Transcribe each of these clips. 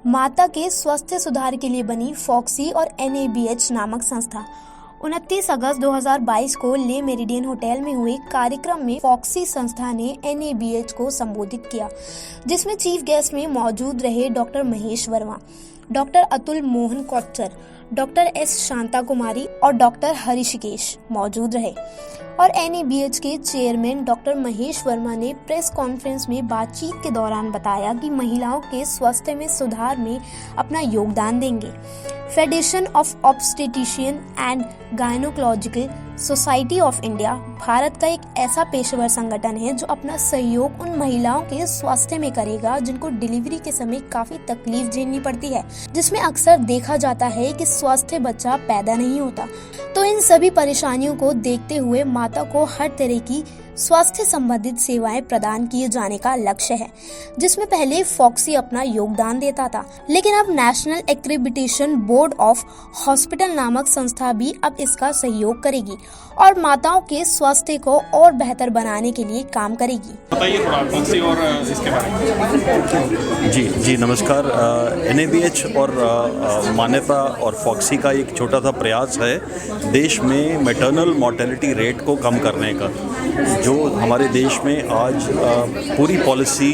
माता के स्वास्थ्य सुधार के लिए बनी फॉक्सी और NABH नामक संस्था। 29 अगस्त 2022 को ले मेरिडियन होटल में हुए कार्यक्रम में फॉक्सी संस्था ने NABH को संबोधित किया, जिसमें चीफ गेस्ट में मौजूद रहे doctor Mahesh Verma, doctor Atul Mohan Kochhar, doctor S Shanta Kumari और डॉक्टर हरिशिकेश मौजूद रहे। और NABH के चेयरमैन डॉक्टर महेश वर्मा ने प्रेस कॉन्फ्रेंस में बातचीत के दौरान बताया कि महिलाओं के स्वास्थ्य में सुधार में अपना योगदान देंगे। Federation of obstetrician and gynaecological society of India Bharat का एक ऐसा पेशेवर संगठन है जो अपना सहयोग उन महिलाओं के स्वास्थ्य में करेगा जिनको डिलीवरी के समय काफी तकलीफ झेलनी पड़ती है, जिसमें अक्सर देखा जाता है कि स्वस्थ बच्चा पैदा नहीं होता। तो इन सभी परेशानियों को देखते हुए माता को हर तरह की स्वास्थ्य संबंधित सेवाएं प्रदान किए जाने का लक्ष्य है, जिसमें पहले फॉक्सी अपना योगदान देता था, लेकिन अब national accreditation board of hospital नामक संस्था भी अब इसका सहयोग करेगी और माताओं के स्वास्थ्य को और बेहतर बनाने के लिए काम करेगी। बताइए थोड़ा फॉक्सी और इसके बारे में। जी नमस्कार। NABH और मान्यता और फॉक्सी का एक छोटा सा प्रयास है देश में मैटरनल मॉर्टेलिटी रेट को कम करने का। जो हमारे देश में आज पूरी पॉलिसी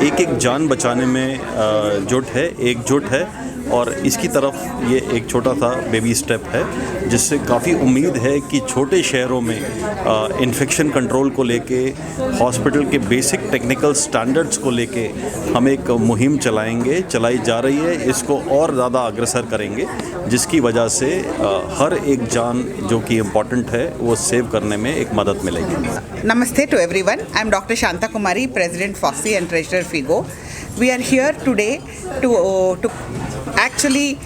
एक जान बचाने में एकजुट है और इसकी तरफ ये एक छोटा सा बेबी स्टेप है, जिससे काफ़ी उम्मीद है कि छोटे शहरों में इन्फेक्शन कंट्रोल को लेके, हॉस्पिटल के बेसिक टेक्निकल स्टैंडर्ड्स को लेके हम एक मुहिम चलाई जा रही है। इसको और ज़्यादा अग्रसर करेंगे, जिसकी वजह से हर एक जान जो कि इम्पॉर्टेंट है वो सेव करने में एक मदद मिलेगी। Namaste to everyone. I am Dr. Shanta Kumari, President Foxy and Treasurer FIGO. We are here today to actually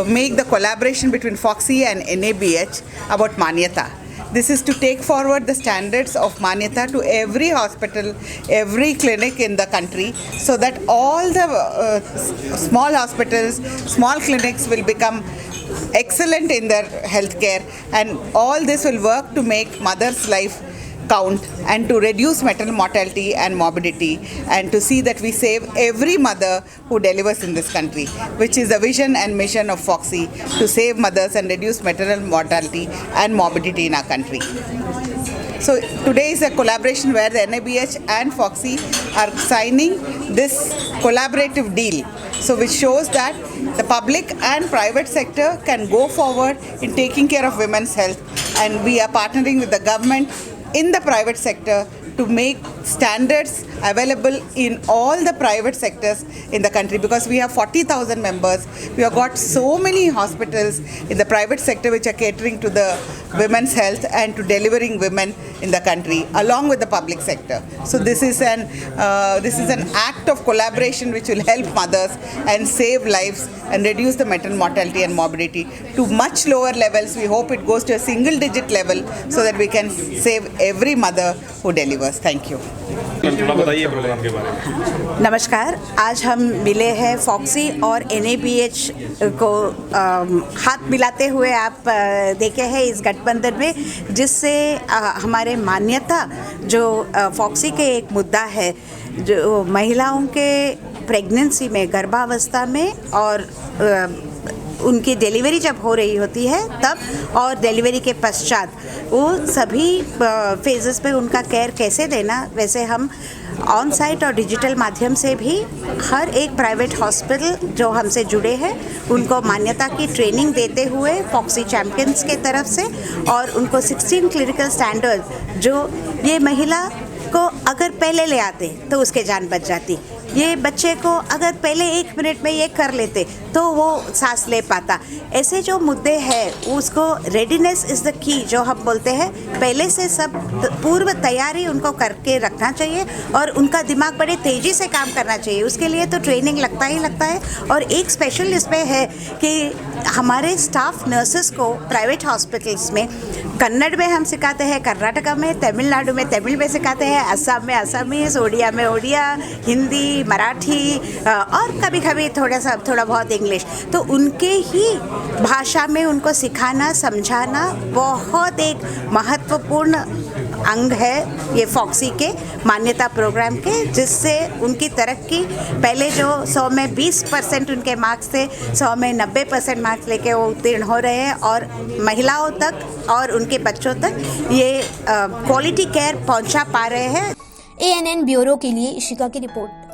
make the collaboration between Foxy and NABH about Manyata. This is to take forward the standards of Manyata to every hospital, every clinic in the country, so that all the small hospitals, small clinics will become excellent in their healthcare, and all this will work to make mother's life count and to reduce maternal mortality and morbidity, and to see that we save every mother who delivers in this country, which is the vision and mission of Foxy, to save mothers and reduce maternal mortality and morbidity in our country. So today is a collaboration where the NABH and Foxy are signing this collaborative deal, so which shows that the public and private sector can go forward in taking care of women's health, and we are partnering with the government in the private sector to make standards available in all the private sectors in the country, because we have 40,000 members. We have got so many hospitals in the private sector which are catering to the women's health and to delivering women in the country, along with the public sector. So this is an act of collaboration which will help mothers and save lives and reduce the maternal mortality and morbidity to much lower levels. We hope it goes to a single digit level so that we can save every mother who delivers. Thank you. थोड़ा बताइए programme के बारे में। नमस्कार। आज हम मिले हैं फॉक्सी और NABH को हाथ मिलाते हुए आप देखे हैं इस गठबंधन में, जिससे हमारे मान्यता जो फॉक्सी के एक मुद्दा है, जो महिलाओं के प्रेगनेंसी में, गर्भावस्था में और उनकी डिलीवरी जब हो रही होती है तब और डिलीवरी के पश्चात वो सभी फेजेस पे उनका केयर कैसे देना, वैसे हम ऑन साइट और डिजिटल माध्यम से भी हर एक प्राइवेट हॉस्पिटल जो हमसे जुड़े हैं उनको मान्यता की ट्रेनिंग देते हुए फॉक्सी चैम्पियंस के तरफ से, और उनको 16 क्लिनिकल स्टैंडर्ड जो ये महिला को अगर पहले ले आते तो उसके जान बच जाती, ये बच्चे को अगर पहले 1 मिनट में ये कर लेते तो वो सांस ले पाता। ऐसे जो मुद्दे हैं उसको रेडीनेस इज़ द की, जो हम बोलते हैं पहले से सब पूर्व तैयारी उनको करके रखना चाहिए और उनका दिमाग बड़े तेज़ी से काम करना चाहिए। उसके लिए तो ट्रेनिंग लगता है। और एक स्पेशल इसमें है कि हमारे स्टाफ नर्सेस को प्राइवेट हॉस्पिटल्स में कन्नड़ में हम सिखाते हैं, कर्नाटका में, तमिलनाडु में तमिल में सिखाते हैं, असम में असमीज़, ओडिया में ओडिया, हिंदी, मराठी और कभी थोड़ा बहुत इंग्लिश। तो उनके ही भाषा में उनको सिखाना, समझाना बहुत एक महत्वपूर्ण अंग है ये फॉक्सी के मान्यता प्रोग्राम के, जिससे उनकी तरक्की पहले जो 100 में 20% उनके मार्क्स थे, 100 में 90% मार्क्स लेके वो उत्तीर्ण हो रहे हैं और महिलाओं तक और उनके बच्चों तक ये क्वालिटी केयर पहुंचा पा रहे हैं। ANN ब्यूरो के लिए इशिका की रिपोर्ट।